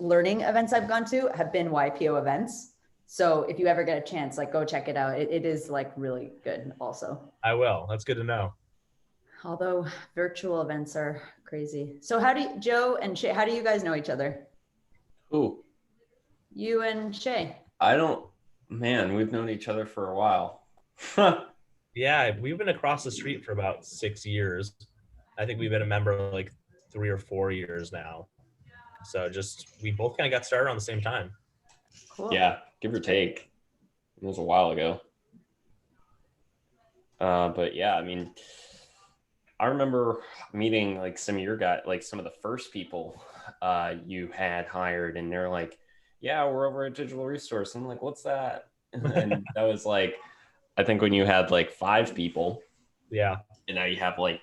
learning events I've gone to have been YPO events. So if you ever get a chance, like go check it out. It is like really good also. I will. That's good to know. Although virtual events are crazy. So how do you, Joe and Shay, how do you guys know each other? Who? You and Shay. Man, we've known each other for a while. Yeah, we've been across the street for about 6 years. I think we've been a member like 3 or 4 years now. So we both kind of got started around the same time. Cool. Yeah, give or take. It was a while ago. But yeah, I mean, I remember meeting like some of your guys, like some of the first people you had hired, and they're like, yeah, we're over at Digital Resource. I'm like, what's that? And that was like, I think when you had like 5 people. Yeah. And now you have like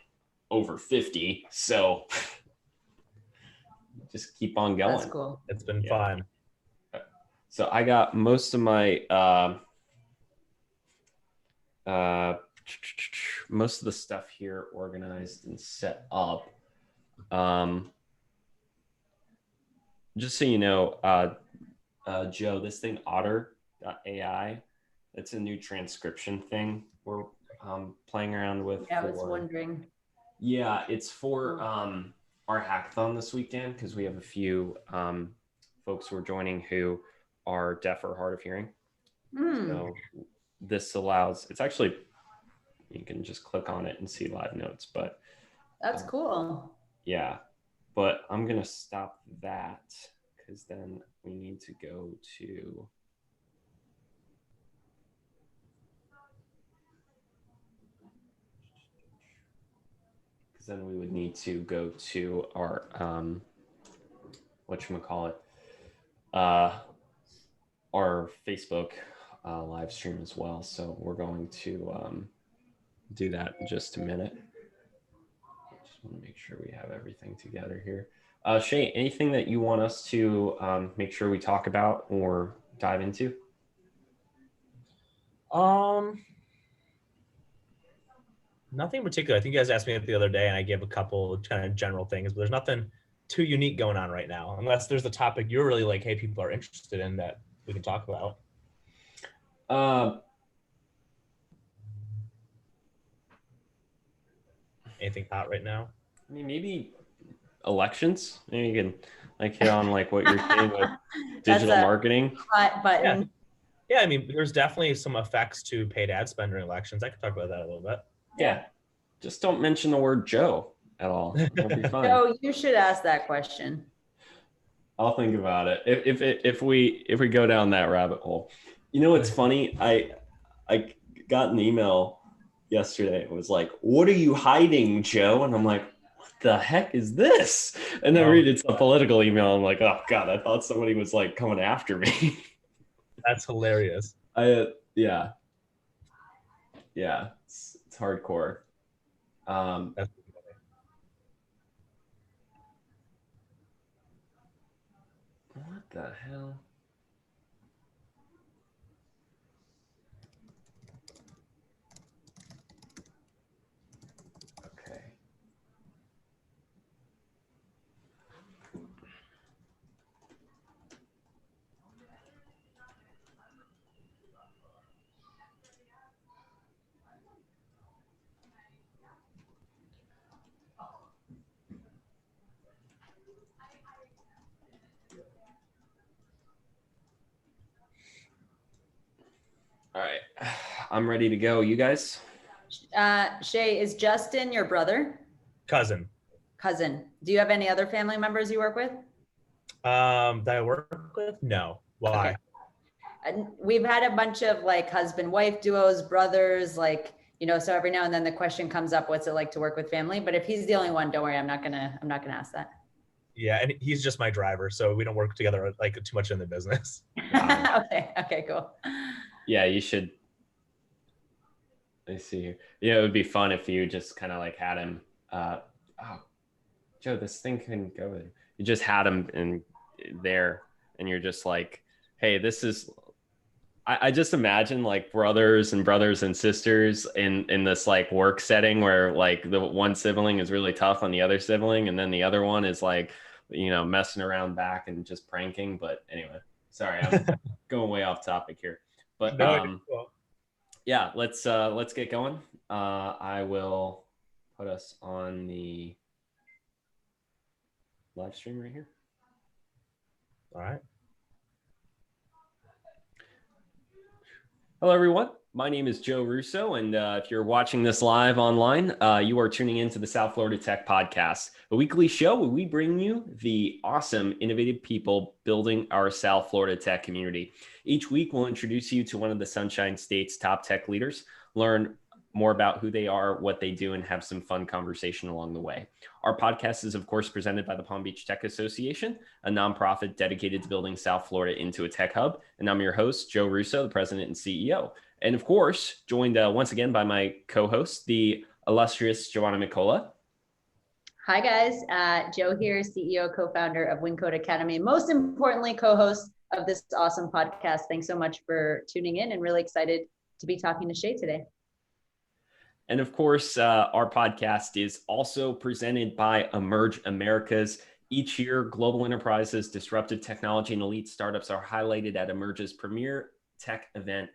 over 50. So just keep on going. That's cool. It's been fun. So I got most of my most of the stuff here organized and set up. Just so you know, Joe, this thing otter.ai, it's a new transcription thing we're playing around with. Yeah, I was wondering. Yeah, it's for our hackathon this weekend, because we have a few folks who are joining who are deaf or hard of hearing. So this allows, it's actually, you can just click on it and see live notes, but that's cool. Yeah, but I'm gonna stop that because then we need to go to we would need to go to our whatchamacallit, our Facebook live stream as well. So we're going to do that in just a minute. I just want to make sure we have everything together here. Shay, anything that you want us to make sure we talk about or dive into? Nothing in particular. I think you guys asked me that the other day, and I gave a couple kind of general things, but there's nothing too unique going on right now, unless there's a topic you're really like, hey, people are interested in that we can talk about. Anything hot right now? I mean, maybe elections. Maybe you can like hit on like what you're doing with digital marketing. Hot button. Yeah, I mean, there's definitely some effects to paid ad spend during elections. I could talk about that a little bit. Yeah. Just don't mention the word Joe at all. That'll be fine. Joe, you should ask that question. I'll think about it. If we go down that rabbit hole. You know what's funny? I got an email yesterday. It was like, "What are you hiding, Joe?" And I'm like, "What the heck is this?" And then I read it's a political email. I'm like, "Oh God, I thought somebody was like coming after me." That's hilarious. Yeah, it's hardcore. That's what the hell? Okay. All right, I'm ready to go. You guys? Shay, is Justin your brother? Cousin. Do you have any other family members you work with? That I work with? No. Why? Okay. We've had a bunch of like husband-wife duos, brothers, like, you know, so every now and then the question comes up, what's it like to work with family? But if he's the only one, don't worry, I'm not gonna ask that. Yeah, and he's just my driver, so we don't work together like too much in the business. Okay, cool. Yeah, you should. I see here. Yeah, it would be fun if you just kind of like had him. Oh, Joe, this thing couldn't go there. You just had him in there, and you're just like, hey, this is. I just imagine like brothers and sisters in this like work setting where like the one sibling is really tough on the other sibling, and then the other one is like messing around back and just pranking. But anyway, sorry, I'm going way off topic here. But No, yeah, let's get going. I will put us on the live stream right here. all right. Hello, everyone. My name is Joe Russo, and if you're watching this live online, you are tuning into the South Florida Tech Podcast, a weekly show where we bring you the awesome, innovative people building our South Florida tech community. Each week, we'll introduce you to one of the Sunshine State's top tech leaders, learn more about who they are, what they do, and have some fun conversation along the way. Our podcast is, of course, presented by the Palm Beach Tech Association, a nonprofit dedicated to building South Florida into a tech hub. And I'm your host, Joe Russo, the president and CEO. And of course, joined once again by my co-host, the illustrious Joanna Mikkola. Hi, guys. Joe here, CEO, co-founder of Wyncode Academy, and most importantly, co-host of this awesome podcast. Thanks so much for tuning in, and really excited to be talking to Shay today. And of course, our podcast is also presented by Emerge Americas. Each year, global enterprises, disruptive technology, and elite startups are highlighted at Emerge's premier tech event,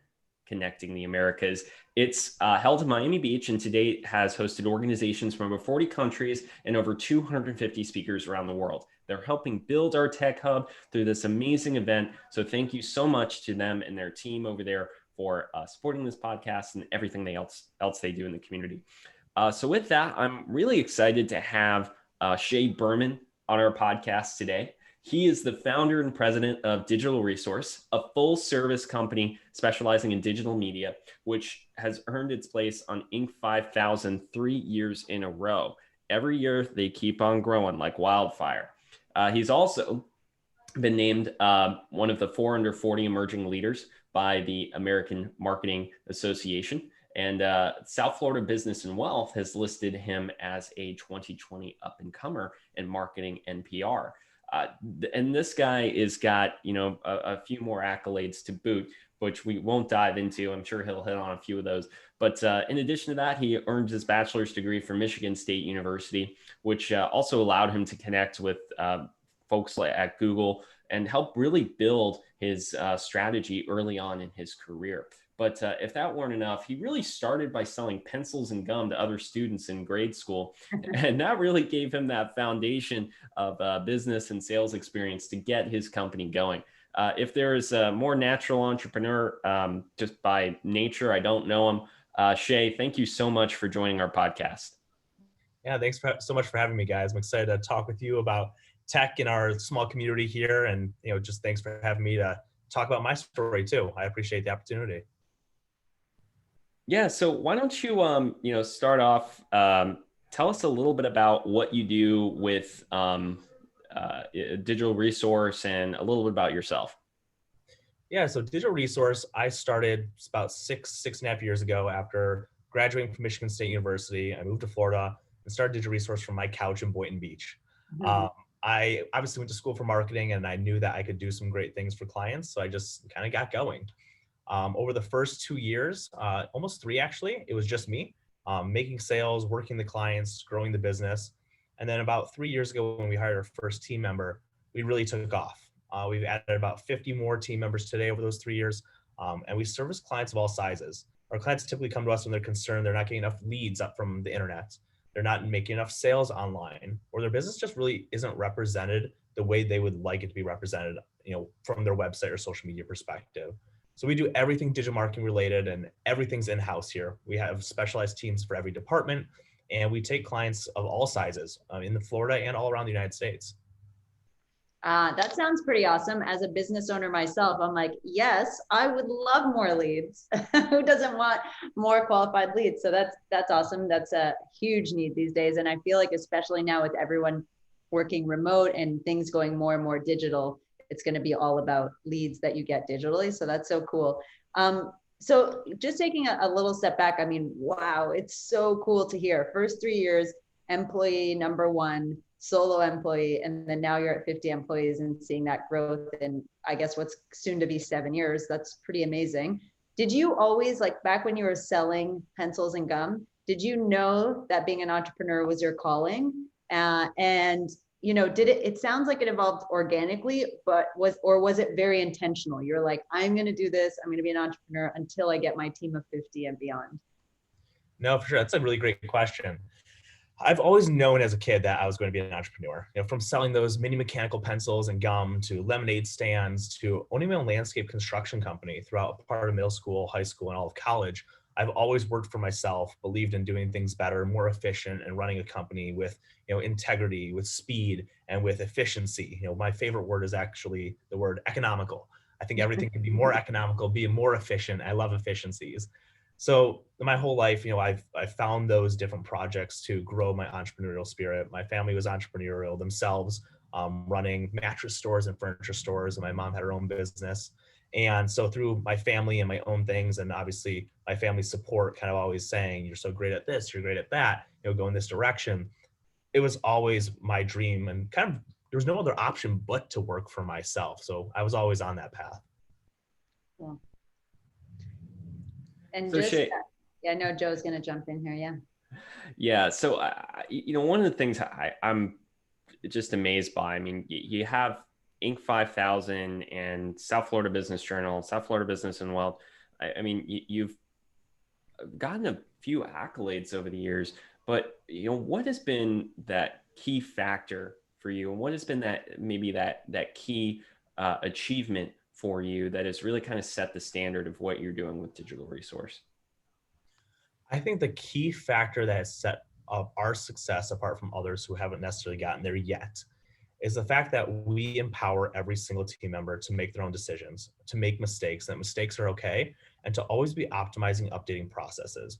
Connecting the Americas. It's held in Miami Beach, and to date has hosted organizations from over 40 countries and over 250 speakers around the world. They're helping build our tech hub through this amazing event. So thank you so much to them and their team over there for supporting this podcast and everything else they do in the community. So with that, I'm really excited to have Shay Berman on our podcast today. He is the founder and president of Digital Resource, a full service company specializing in digital media, which has earned its place on Inc. 5000 3 years in a row. Every year, they keep on growing like wildfire. He's also been named one of the 4 under 40 emerging leaders by the American Marketing Association. And South Florida Business and Wealth has listed him as a 2020 up-and-comer in marketing and PR. And this guy has got, a few more accolades to boot, which we won't dive into. I'm sure he'll hit on a few of those. But in addition to that, he earned his bachelor's degree from Michigan State University, which also allowed him to connect with folks at Google and help really build his strategy early on in his career. But if that weren't enough, he really started by selling pencils and gum to other students in grade school. And that really gave him that foundation of business and sales experience to get his company going. If there is a more natural entrepreneur, just by nature, I don't know him. Shay, thank you so much for joining our podcast. Yeah, thanks so much for having me, guys. I'm excited to talk with you about tech in our small community here. And, just thanks for having me to talk about my story too. I appreciate the opportunity. Yeah. So why don't you, start off, tell us a little bit about what you do with Digital Resource and a little bit about yourself. Yeah. So Digital Resource, I started about six and a half years ago after graduating from Michigan State University. I moved to Florida and started Digital Resource from my couch in Boynton Beach. Mm-hmm. I obviously went to school for marketing, and I knew that I could do some great things for clients. So I just kind of got going. Over the first 2 years, almost 3 actually, it was just me making sales, working the clients, growing the business. And then about 3 years ago, when we hired our first team member, we really took off. We've added about 50 more team members today over those 3 years. And we service clients of all sizes. Our clients typically come to us when they're concerned they're not getting enough leads up from the internet. They're not making enough sales online, or their business just really isn't represented the way they would like it to be represented, from their website or social media perspective. So we do everything digital marketing related, and everything's in-house here. We have specialized teams for every department, and we take clients of all sizes in Florida and all around the United States. That sounds pretty awesome. As a business owner myself, I'm like, yes, I would love more leads. Who doesn't want more qualified leads? So that's awesome. That's a huge need these days. And I feel like, especially now with everyone working remote and things going more and more digital, it's going to be all about leads that you get digitally. So that's so cool. So just taking a little step back, I mean, wow, it's so cool to hear. First 3 years, employee number 1, solo employee, and then now you're at 50 employees and seeing that growth in, I guess, what's soon to be 7 years. That's pretty amazing. Did you always, like back when you were selling pencils and gum, did you know that being an entrepreneur was your calling? And it sounds like it evolved organically, but was it very intentional? You're like, I'm going to do this. I'm going to be an entrepreneur until I get my team of 50 and beyond. No, for sure. That's a really great question. I've always known as a kid that I was going to be an entrepreneur, from selling those mini mechanical pencils and gum to lemonade stands to owning my own landscape construction company throughout part of middle school, high school, and all of college. I've always worked for myself, believed in doing things better, more efficient, and running a company with, integrity, with speed, and with efficiency. My favorite word is actually the word economical. I think everything can be more economical, be more efficient. I love efficiencies. So my whole life, I've found those different projects to grow my entrepreneurial spirit. My family was entrepreneurial themselves, running mattress stores and furniture stores, and my mom had her own business. And so through my family and my own things, and obviously my family's support, kind of always saying, you're so great at this, you're great at that, go in this direction. It was always my dream, and kind of there was no other option but to work for myself. So I was always on that path. Cool. And so Shay, I know Joe's going to jump in here. Yeah. Yeah. So, one of the things I'm just amazed by, I mean, you have Inc. 5000 and South Florida Business Journal, South Florida Business and Wealth. I mean, you've gotten a few accolades over the years, but what has been that key factor for you, and what has been that key achievement for you that has really kind of set the standard of what you're doing with Digital Resource? I think the key factor that has set up our success, apart from others who haven't necessarily gotten there yet, is the fact that we empower every single team member to make their own decisions, to make mistakes, that mistakes are okay, and to always be optimizing, updating processes.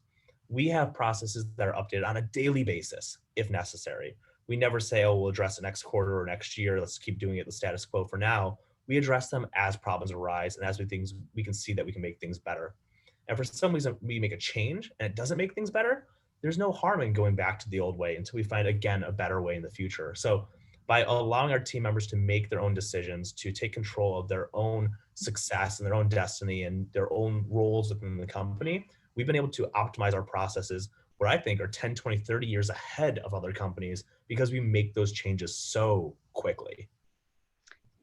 We have processes that are updated on a daily basis, if necessary. We never say, oh, we'll address it next quarter or next year. Let's keep doing it the status quo for now. We address them as problems arise and as we can see that we can make things better. And for some reason, we make a change and it doesn't make things better. There's no harm in going back to the old way until we find, again, a better way in the future. So by allowing our team members to make their own decisions, to take control of their own success and their own destiny and their own roles within the company, we've been able to optimize our processes where I think are 10, 20, 30 years ahead of other companies because we make those changes so quickly.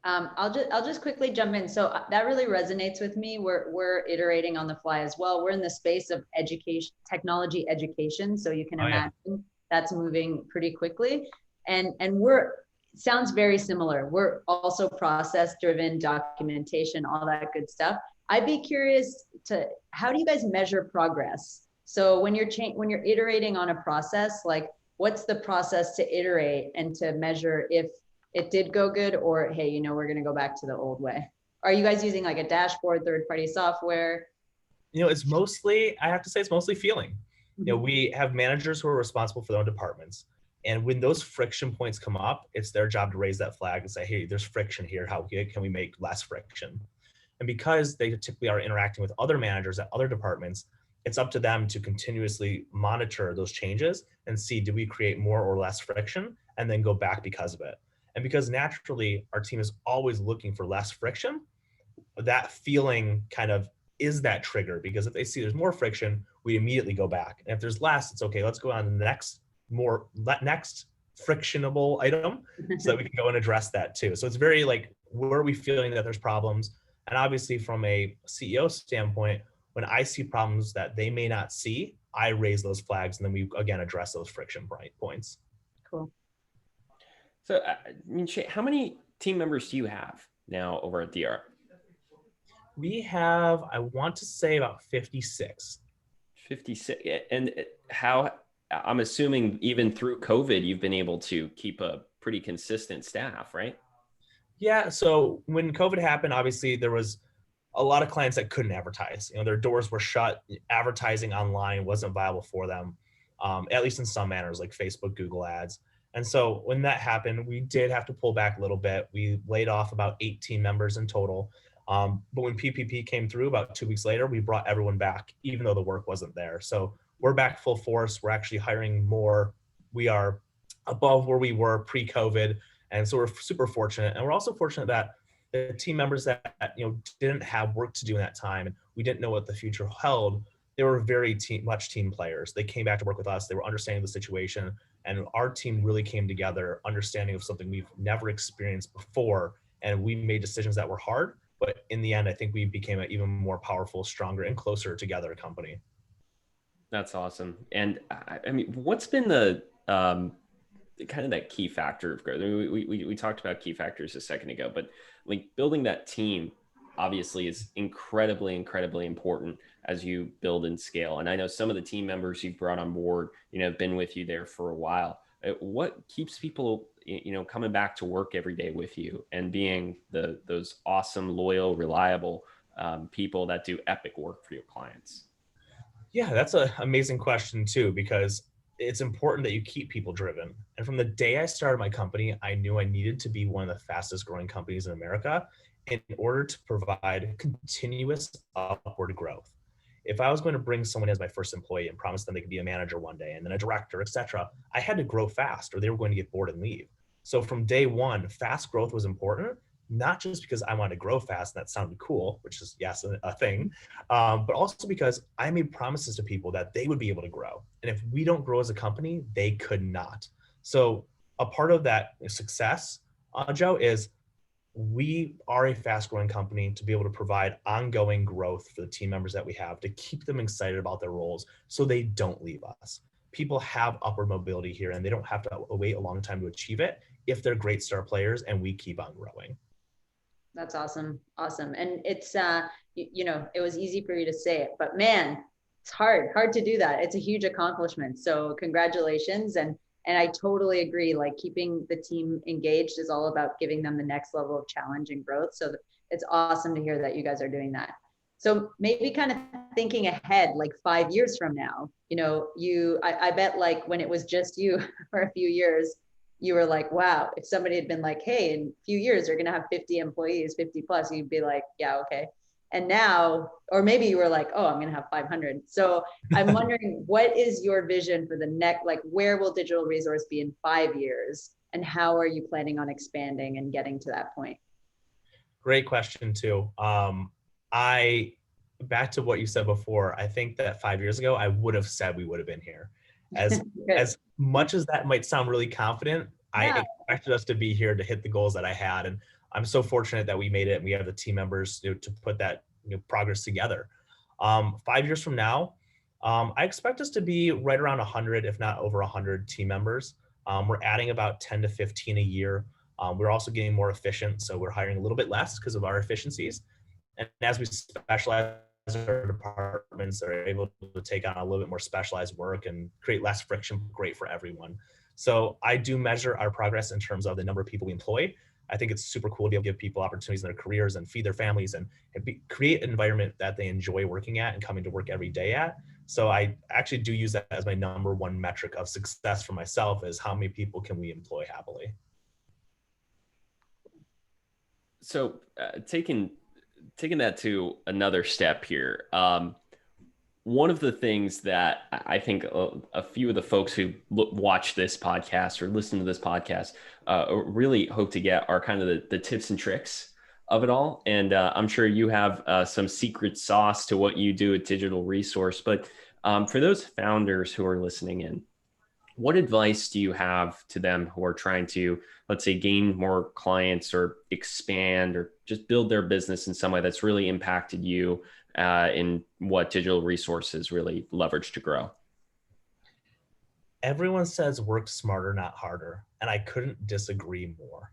I'll just quickly jump in. So that really resonates with me. We're iterating on the fly as well. We're in the space of education, technology education. So you can imagine that's moving pretty quickly. And sounds very similar. We're also process driven, documentation, all that good stuff. I'd be curious how do you guys measure progress? So when you're iterating on a process, like what's the process to iterate and to measure if it did go good, or hey, we're going to go back to the old way? Are you guys using like a dashboard, third-party software? It's mostly feeling. Mm-hmm. We have managers who are responsible for their own departments. And when those friction points come up, it's their job to raise that flag and say, hey, there's friction here. How can we make less friction? And because they typically are interacting with other managers at other departments, it's up to them to continuously monitor those changes and see, do we create more or less friction, and then go back because of it. And because naturally our team is always looking for less friction, that feeling kind of is that trigger, because if they see there's more friction, we immediately go back. And if there's less, it's okay, let's go on to the next frictionable item so that we can go and address that too. So it's very like, where are we feeling that there's problems? And obviously from a CEO standpoint, when I see problems that they may not see, I raise those flags and then we again address those friction points. Cool. So, Shay, how many team members do you have now over at DR? We have, I want to say, about 56. 56. And how, I'm assuming even through COVID, you've been able to keep a pretty consistent staff, right? Yeah. So when COVID happened, obviously there was a lot of clients that couldn't advertise. Their doors were shut. Advertising online wasn't viable for them, at least in some manners, like Facebook, Google ads. And so when that happened, we did have to pull back a little bit. We laid off about 18 members in total. But when PPP came through about 2 weeks later, we brought everyone back, even though the work wasn't there. So we're back full force. We're actually hiring more. We are above where we were pre-COVID. And so we're super fortunate. And we're also fortunate that the team members that didn't have work to do in that time, and we didn't know what the future held, they were very much team players. They came back to work with us. They were understanding the situation. And our team really came together, understanding of something we've never experienced before. And we made decisions that were hard, but in the end, I think we became an even more powerful, stronger, and closer together company. That's awesome. And I mean, what's been the kind of that key factor of growth? I mean, we talked about key factors a second ago, but like building that team obviously is incredibly, incredibly important as you build and scale. And I know some of the team members you've brought on board, have been with you there for a while. What keeps people, coming back to work every day with you and being those awesome, loyal, reliable people that do epic work for your clients? Yeah, that's an amazing question too, because it's important that you keep people driven. And from the day I started my company, I knew I needed to be one of the fastest growing companies in America in order to provide continuous upward growth. If I was going to bring someone as my first employee and promise them they could be a manager one day and then a director, etc., I had to grow fast or they were going to get bored and leave. So from day one, fast growth was important, not just because I wanted to grow fast and that sounded cool, which is, yes, a thing, but also because I made promises to people that they would be able to grow. And if we don't grow as a company, they could not. So a part of that success, Joe, is we are a fast growing company to be able to provide ongoing growth for the team members that we have, to keep them excited about their roles so they don't leave us. People have upward mobility here and they don't have to wait a long time to achieve it if they're great star players and we keep on growing. That's awesome. Awesome. And it's, it was easy for you to say it, but man, it's hard to do that. It's a huge accomplishment. So congratulations. And I totally agree. Like keeping the team engaged is all about giving them the next level of challenge and growth. So it's awesome to hear that you guys are doing that. So maybe kind of thinking ahead, like 5 years from now, I bet like when it was just you for a few years, you were like, wow, if somebody had been like, hey, in a few years, you're going to have 50 employees, 50 plus, you'd be like, yeah, okay. And now, or maybe you were like, oh, I'm going to have 500. So I'm wondering, what is your vision for the next, like, where will Digital Resource be in 5 years? And how are you planning on expanding and getting to that point? Great question too. Back to what you said before, I think that 5 years ago, I would have said we would have been here. As much as that might sound really confident, I expected us to be here to hit the goals that I had. And I'm so fortunate that we made it and we have the team members to put that progress together. 5 years from now, I expect us to be right around 100, if not over 100 team members. We're adding about 10 to 15 a year. We're also getting more efficient. So we're hiring a little bit less because of our efficiencies. And as we specialize, our departments are able to take on a little bit more specialized work and create less friction, great for everyone. So I do measure our progress in terms of the number of people we employ. I think it's super cool to be able to give people opportunities in their careers and feed their families and create an environment that they enjoy working at and coming to work every day at. So I actually do use that as my number one metric of success for myself, is how many people can we employ happily. So taking that to another step here, one of the things that I think a few of the folks who watch this podcast or listen to this podcast really hope to get are kind of the tips and tricks of it all. And I'm sure you have some secret sauce to what you do at Digital Resource. But for those founders who are listening in, what advice do you have to them who are trying to, let's say, gain more clients or expand or just build their business in some way that's really impacted you in what Digital Resources really leverage to grow? Everyone says work smarter, not harder. And I couldn't disagree more.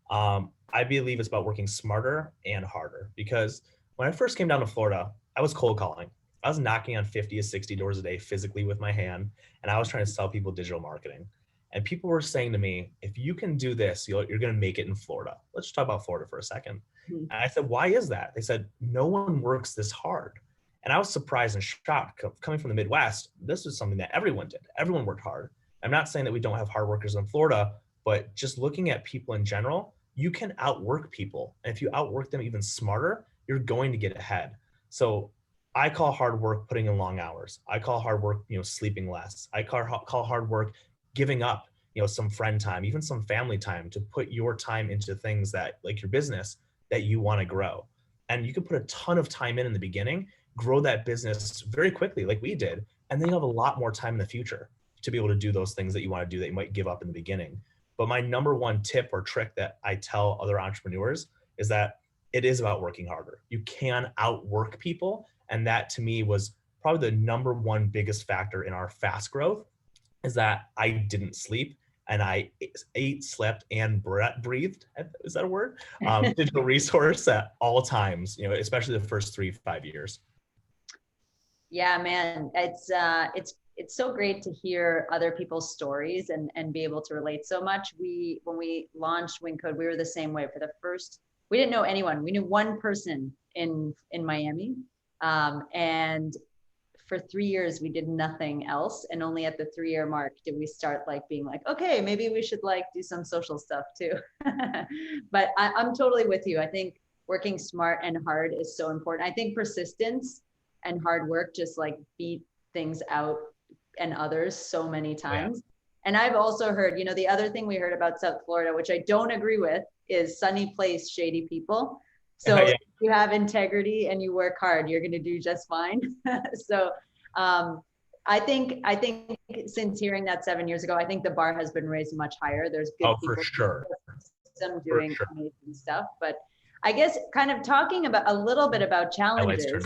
I believe it's about working smarter and harder, because when I first came down to Florida, I was cold calling. I was knocking on 50 to 60 doors a day physically with my hand, and I was trying to sell people digital marketing. And people were saying to me, if you can do this, you're going to make it in Florida. Let's just talk about Florida for a second. And I said, why is that? They said, no one works this hard. And I was surprised and shocked. Coming from the Midwest, this was something that everyone did. Everyone worked hard. I'm not saying that we don't have hard workers in Florida, but just looking at people in general, you can outwork people. And if you outwork them even smarter, you're going to get ahead. So I call hard work putting in long hours. I call hard work, sleeping less. I call hard work giving up, some friend time, even some family time, to put your time into things that, like your business, that you want to grow. And you can put a ton of time in the beginning, grow that business very quickly, like we did, and then you'll have a lot more time in the future. to be able to do those things that you want to do that you might give up in the beginning. But my number one tip or trick that I tell other entrepreneurs is that it is about working harder. You can outwork people. And that to me was probably the number one biggest factor in our fast growth, is that I didn't sleep and I ate, slept, and breathed. Is that a word? Digital resource at all times, especially the first 3-5 years. Yeah, man, it's so great to hear other people's stories and be able to relate so much. When we launched Wyncode, we were the same way. We didn't know anyone. We knew one person in Miami, and for 3 years we did nothing else. And only at the 3-year mark did we start being like, okay, maybe we should do some social stuff too. But I'm totally with you. I think working smart and hard is so important. I think persistence and hard work just beat things out and others so many times. Yeah. And I've also heard, the other thing we heard about South Florida, which I don't agree with, is sunny place, shady people. So if you have integrity and you work hard, you're going to do just fine. So I think since hearing that 7 years ago, I think the bar has been raised much higher. There's good people for sure. Doing amazing stuff. But I guess kind of talking about a little bit about challenges. It's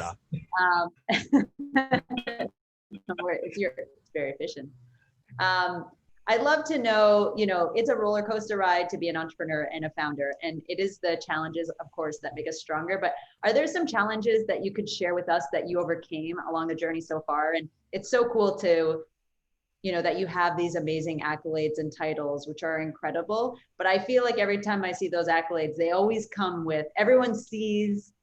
very efficient. I'd love to know, it's a roller coaster ride to be an entrepreneur and a founder, and it is the challenges, of course, that make us stronger. But are there some challenges that you could share with us that you overcame along the journey so far? And it's so cool to, that you have these amazing accolades and titles, which are incredible. But I feel like every time I see those accolades, they always come with, everyone sees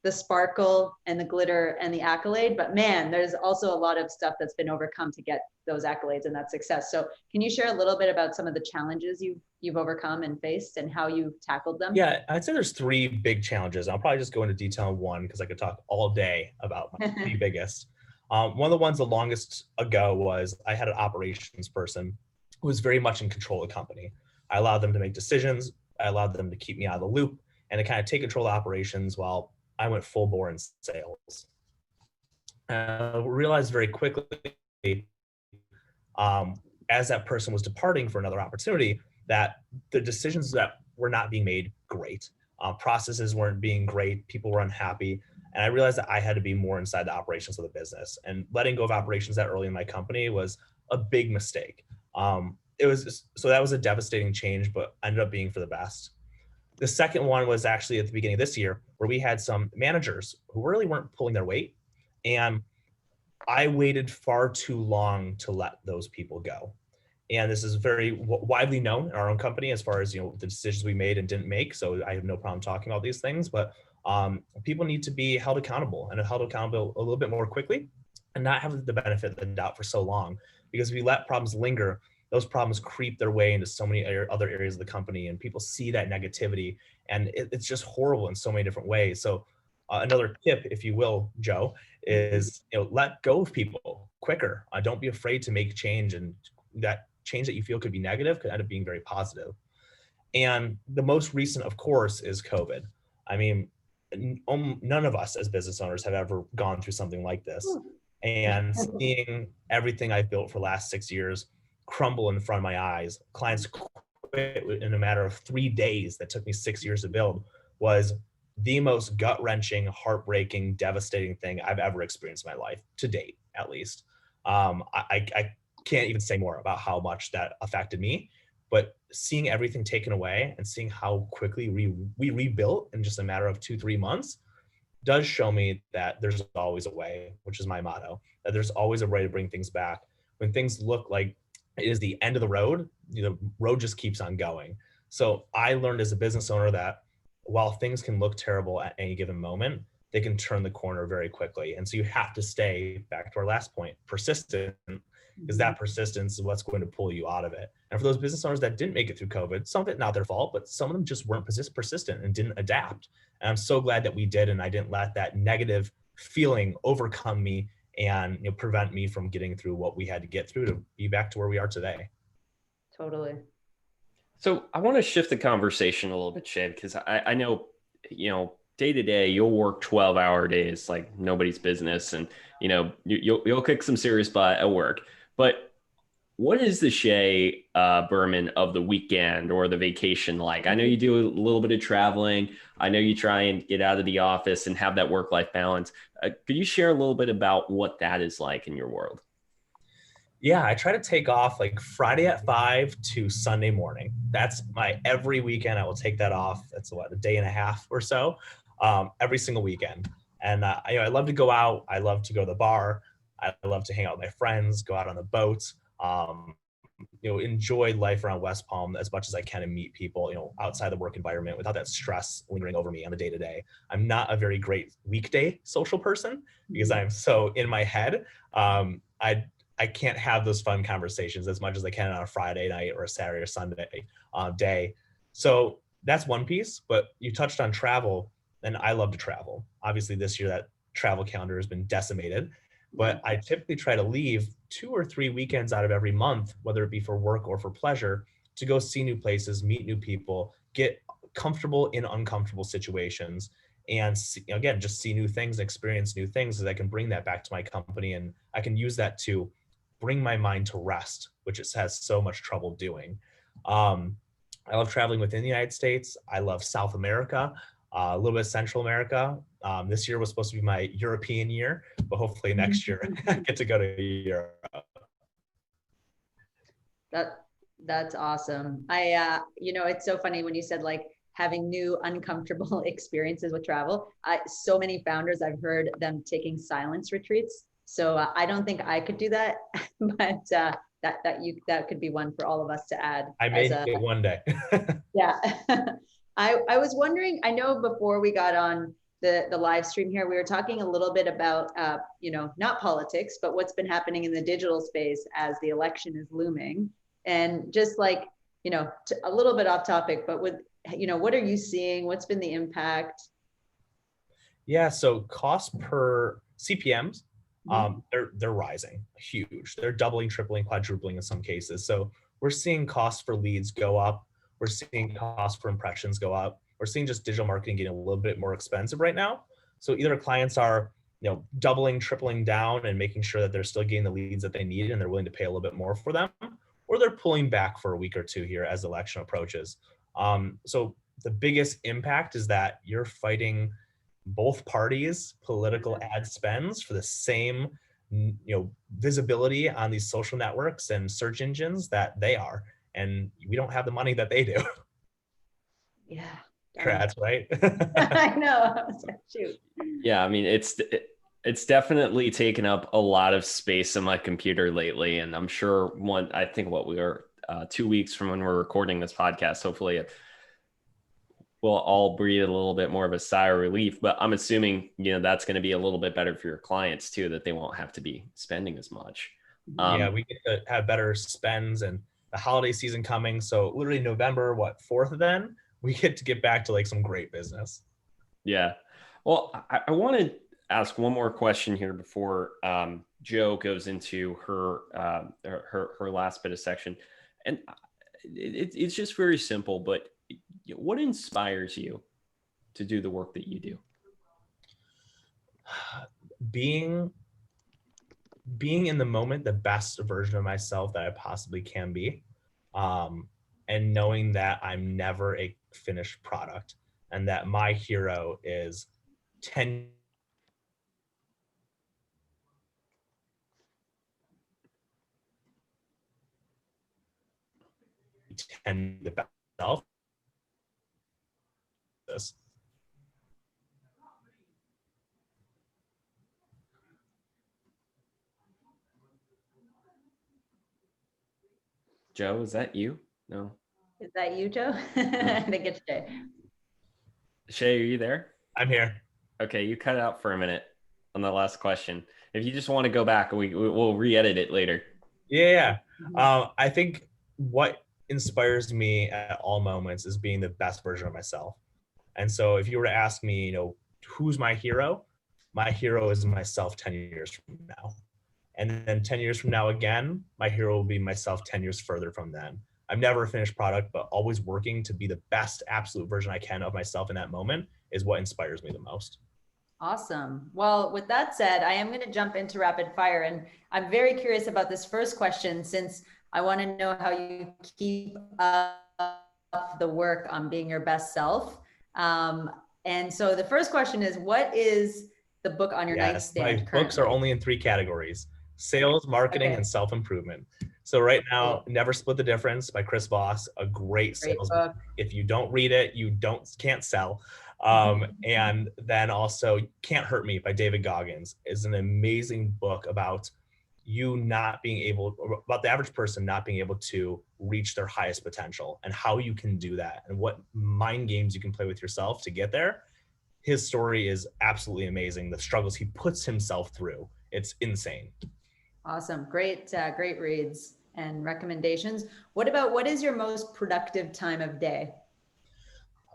the sparkle and the glitter and the accolade, but man, there's also a lot of stuff that's been overcome to get those accolades and that success. So can you share a little bit about some of the challenges you've overcome and faced and how you've tackled them? Yeah, I'd say there's 3 big challenges. I'll probably just go into detail on one because I could talk all day about my 3 biggest. One of the ones the longest ago was I had an operations person who was very much in control of the company. I allowed them to make decisions. I allowed them to keep me out of the loop and to kind of take control of operations while I went full bore in sales. Realized very quickly, as that person was departing for another opportunity, that the decisions that were not being made great. Processes weren't being great. People were unhappy. And I realized that I had to be more inside the operations of the business. And letting go of operations that early in my company was a big mistake. So that was a devastating change, but ended up being for the best. The second one was actually at the beginning of this year, where we had some managers who really weren't pulling their weight. And I waited far too long to let those people go. And this is very widely known in our own company as far as, the decisions we made and didn't make. So I have no problem talking about these things, but people need to be held accountable and held accountable a little bit more quickly and not have the benefit of the doubt for so long. Because if you let problems linger, those problems creep their way into so many other areas of the company, and people see that negativity, and it's just horrible in so many different ways. So another tip, if you will, Joe, is let go of people quicker. Don't be afraid to make change, and that change that you feel could be negative could end up being very positive. And the most recent, of course, is COVID. I mean, none of us as business owners have ever gone through something like this. And seeing everything I've built for the last 6 years crumble in front of my eyes, clients quit in a matter of 3 days that took me 6 years to build, was the most gut-wrenching, heartbreaking, devastating thing I've ever experienced in my life, to date, at least. I can't even say more about how much that affected me, but seeing everything taken away and seeing how quickly we rebuilt in just a matter of 2-3 months does show me that there's always a way, which is my motto, that there's always a way to bring things back. When things look like it is the end of the road, the road just keeps on going. So I learned as a business owner that while things can look terrible at any given moment, they can turn the corner very quickly. And so you have to stay, back to our last point, persistent, because that persistence is what's going to pull you out of it. And for those business owners that didn't make it through COVID, some of it not their fault, but some of them just weren't persistent and didn't adapt. And I'm so glad that we did, and I didn't let that negative feeling overcome me and prevent me from getting through what we had to get through to be back to where we are today. Totally. So I want to shift the conversation a little bit, Shay, because I know, day to day, you'll work 12-hour days like nobody's business, and you'll kick some serious butt at work. But what is the Shay Berman of the weekend or the vacation like? I know you do a little bit of traveling. I know you try and get out of the office and have that work-life balance. Could you share a little bit about what that is like in your world? Yeah, I try to take off like Friday at 5 to Sunday morning. That's my every weekend. I will take that off. That's what, a day and a half or so, every single weekend. And I love to go out. I love to go to the bar. I love to hang out with my friends, go out on the boat. Um, enjoy life around West Palm as much as I can and meet people, outside the work environment without that stress lingering over me on the day to day. I'm not a very great weekday social person because I'm so in my head. I can't have those fun conversations as much as I can on a Friday night or a Saturday or Sunday day. So that's one piece, but you touched on travel, and I love to travel. Obviously this year that travel calendar has been decimated, but I typically try to leave 2 or 3 weekends out of every month, whether it be for work or for pleasure, to go see new places, meet new people, get comfortable in uncomfortable situations, and again, just see new things, experience new things, as I can bring that back to my company, and I can use that to bring my mind to rest, which it has so much trouble doing. I love traveling within the United States. I love South America, a little bit of Central America. This year was supposed to be my European year, but hopefully next year I get to go to Europe. That's awesome. It's so funny when you said like having new uncomfortable experiences with travel. So many founders, I've heard them taking silence retreats. So I don't think I could do that, but that could be one for all of us to add. I may do it one day. Yeah. I was wondering, I know before we got on the live stream here, we were talking a little bit about, not politics, but what's been happening in the digital space as the election is looming. And just like, a little bit off topic, but what are you seeing? What's been the impact? Yeah, so cost per CPMs, they're rising huge. They're doubling, tripling, quadrupling in some cases. So we're seeing costs for leads go up. We're seeing costs for impressions go up. We're seeing just digital marketing getting a little bit more expensive right now. So either clients are, doubling, tripling down and making sure that they're still getting the leads that they need and they're willing to pay a little bit more for them, or they're pulling back for a week or two here as the election approaches. So the biggest impact is that you're fighting both parties' political ad spends for the same, visibility on these social networks and search engines that they are. And we don't have the money that they do. Yeah. That's right. I know. Shoot. Yeah, I mean, it's definitely taken up a lot of space in my computer lately, and I'm sure I think we are 2 weeks from when we're recording this podcast. Hopefully, we'll all breathe a little bit more of a sigh of relief. But I'm assuming that's going to be a little bit better for your clients too, that they won't have to be spending as much. Yeah, we get to have better spends, and the holiday season coming. So literally November 4th, then we get back to like some great business. Yeah. Well, I want to ask one more question here before Joe goes into her last bit of section. And it's just very simple, but what inspires you to do the work that you do? Being in the moment, the best version of myself that I possibly can be. And knowing that I'm never a finished product and that my hero is 10 the best self. Joe, is that you? No. Is that you, Joe? I think it's Shay. Shay, are you there? I'm here. Okay, you cut out for a minute on the last question. If you just want to go back, we'll re-edit it later. Yeah. I think what inspires me at all moments is being the best version of myself. And so if you were to ask me, who's my hero? My hero is myself 10 years from now. And then 10 years from now, again, my hero will be myself 10 years further from then. I'm never a finished product, but always working to be the best absolute version I can of myself in that moment is what inspires me the most. Awesome. Well, with that said, I am going to jump into rapid fire, and I'm very curious about this first question, since I want to know how you keep up the work on being your best self. And so the first question is, what is the book on your Yes, my nightstand books are currently? only in 3 categories: sales, marketing, Okay. and self-improvement. So right now, Cool. Never Split the Difference by Chris Voss, a great Great sales book. book. If you don't read it, you can't sell. And then also Can't Hurt Me by David Goggins is an amazing book about about the average person not being able to reach their highest potential and how you can do that and what mind games you can play with yourself to get there. His story is absolutely amazing. The struggles he puts himself through, it's insane. Awesome. Great, great reads and recommendations. What is your most productive time of day?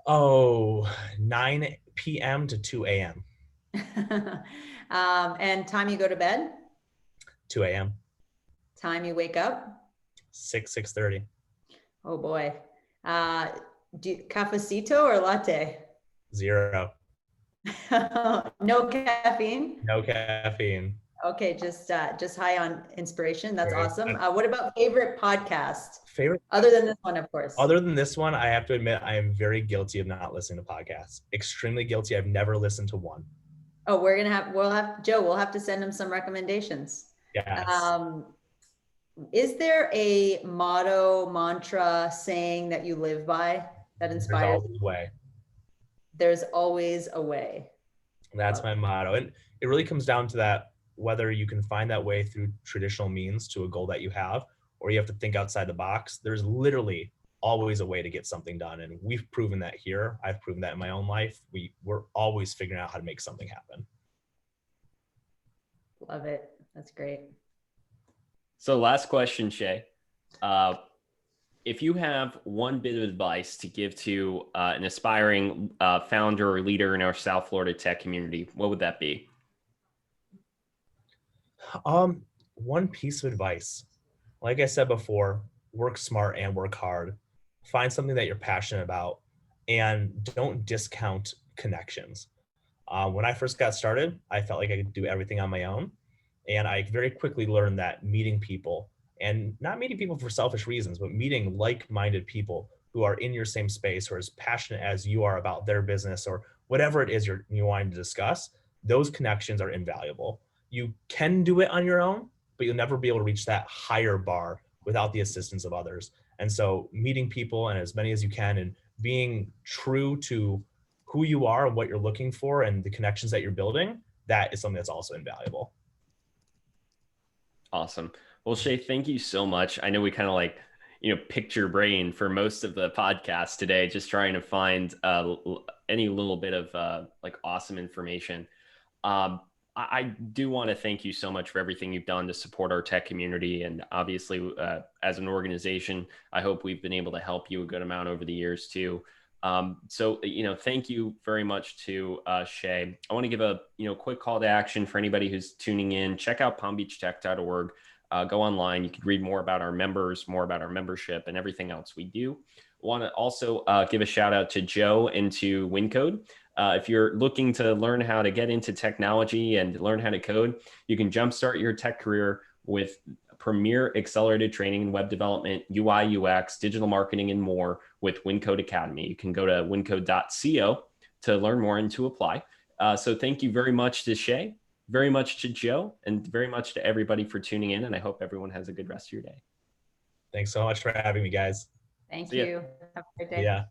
9 p.m. to 2 a.m. And time you go to bed? 2 a.m. Time you wake up? 6:30. Oh boy. Cafecito or latte? 0. No caffeine? No caffeine. Okay, just high on inspiration. That's Right. awesome. What about favorite podcast? Favorite Other than this one, of course. Other than this one, I have to admit I am very guilty of not listening to podcasts. Extremely guilty. I've never listened to one. Oh, we'll have to send him some recommendations. Yes. Is there a motto, mantra, saying that you live by that inspires? There's always a way. There's always a way. That's my motto. And it really comes down to that, whether you can find that way through traditional means to a goal that you have, or you have to think outside the box. There's literally always a way to get something done. And we've proven that here. I've proven that in my own life. We're always figuring out how to make something happen. Love it. That's great. So last question, Shay. If you have one bit of advice to give to an aspiring founder or leader in our South Florida tech community, what would that be? One piece of advice. Like I said before, work smart and work hard. Find something that you're passionate about and don't discount connections. When I first got started, I felt like I could do everything on my own. And I very quickly learned that meeting people, and not meeting people for selfish reasons, but meeting like-minded people who are in your same space or as passionate as you are about their business or whatever it is you're wanting to discuss, those connections are invaluable. You can do it on your own, but you'll never be able to reach that higher bar without the assistance of others. And so meeting people, and as many as you can, and being true to who you are and what you're looking for and the connections that you're building, that is something that's also invaluable. Awesome. Well, Shay, thank you so much. I know we kind of picked your brain for most of the podcast today, just trying to find any little bit of awesome information. I do want to thank you so much for everything you've done to support our tech community. And obviously, as an organization, I hope we've been able to help you a good amount over the years too. So thank you very much to Shay. I want to give a quick call to action for anybody who's tuning in. Check out palmbeachtech.org. Go online. You can read more about our members, more about our membership, and everything else we do. I want to also give a shout out to Joe and to Wyncode. If you're looking to learn how to get into technology and learn how to code, you can jumpstart your tech career with premier accelerated training in web development, UI, UX, digital marketing, and more with Wyncode Academy. You can go to wyncode.co to learn more and to apply. So thank you very much to Shay, very much to Joe, and very much to everybody for tuning in. And I hope everyone has a good rest of your day. Thanks so much for having me, guys. Thank you. Have a great day. Yeah.